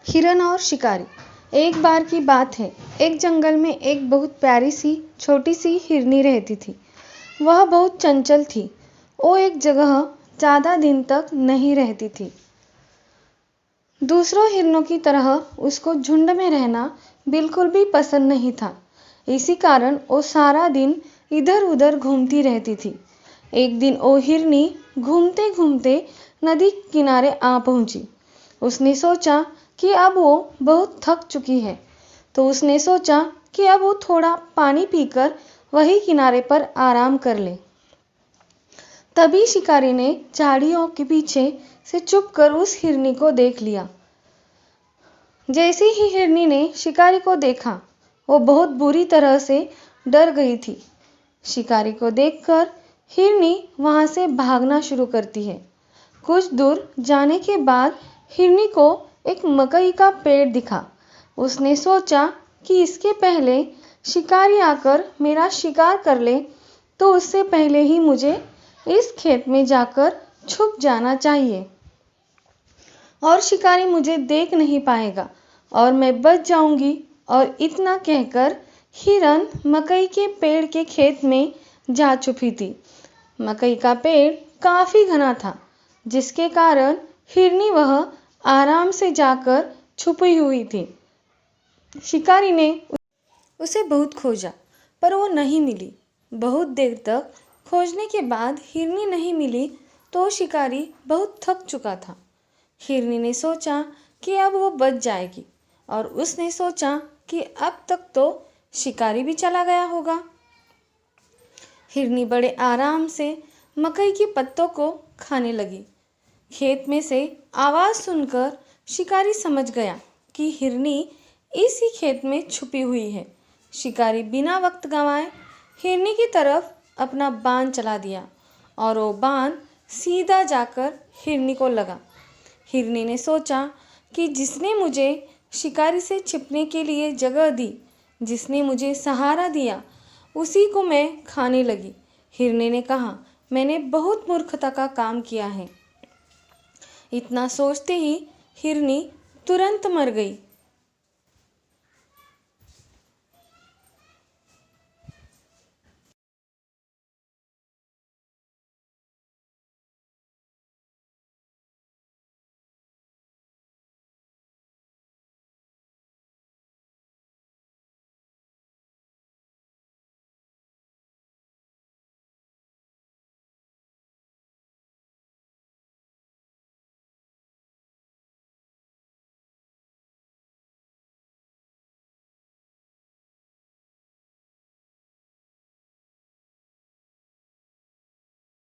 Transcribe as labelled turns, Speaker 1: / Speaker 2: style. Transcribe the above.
Speaker 1: हिरन और शिकारी। एक बार की बात है, एक जंगल में एक बहुत प्यारी सी छोटी सी हिरनी रहती थी। वह बहुत चंचल थी। वो एक जगह ज़्यादा दिन तक नहीं रहती थी। दूसरों हिरनों की तरह उसको झुंड में रहना बिल्कुल भी पसंद नहीं था। इसी कारण वो सारा दिन इधर उधर घूमती रहती थी। एक दिन वो हिरनी घूमते घूमते नदी किनारे आ पहुंची। उसने सोचा कि अब वो बहुत थक चुकी है, तो उसने सोचा कि अब वो थोड़ा पानी पीकर वही किनारे पर आराम कर ले। तभी शिकारी ने झाड़ियों के पीछे से छुपकर उस हिरनी को देख लिया। जैसे ही हिरनी ने शिकारी को देखा, वो बहुत बुरी तरह से डर गई थी। शिकारी को देखकर हिरनी वहां से भागना शुरू करती है। कुछ दूर जाने के बाद हिरनी को एक मकई का पेड़ दिखा। उसने सोचा कि इसके पहले शिकारी आकर मेरा शिकार कर ले, तो उससे पहले ही मुझे इस खेत में जाकर छुप जाना चाहिए और शिकारी मुझे देख नहीं पाएगा और मैं बच जाऊंगी। और इतना कहकर हिरन मकई के पेड़ के खेत में जा छुपी थी। मकई का पेड़ काफी घना था, जिसके कारण हिरनी वह आराम से जाकर छुपी हुई थी। शिकारी ने उसे बहुत खोजा, पर वो नहीं मिली। बहुत देर तक खोजने के बाद हिरनी नहीं मिली तो शिकारी बहुत थक चुका था। हिरनी ने सोचा कि अब वो बच जाएगी और उसने सोचा कि अब तक तो शिकारी भी चला गया होगा। हिरनी बड़े आराम से मकई के पत्तों को खाने लगी। खेत में से आवाज़ सुनकर शिकारी समझ गया कि हिरनी इसी खेत में छुपी हुई है। शिकारी बिना वक्त गंवाए हिरनी की तरफ अपना बाण चला दिया और वो बाण सीधा जाकर हिरनी को लगा। हिरनी ने सोचा कि जिसने मुझे शिकारी से छिपने के लिए जगह दी, जिसने मुझे सहारा दिया, उसी को मैं खाने लगी। हिरनी ने कहा, मैंने बहुत मूर्खता का काम किया है। इतना सोचते ही हिरनी तुरंत मर गई।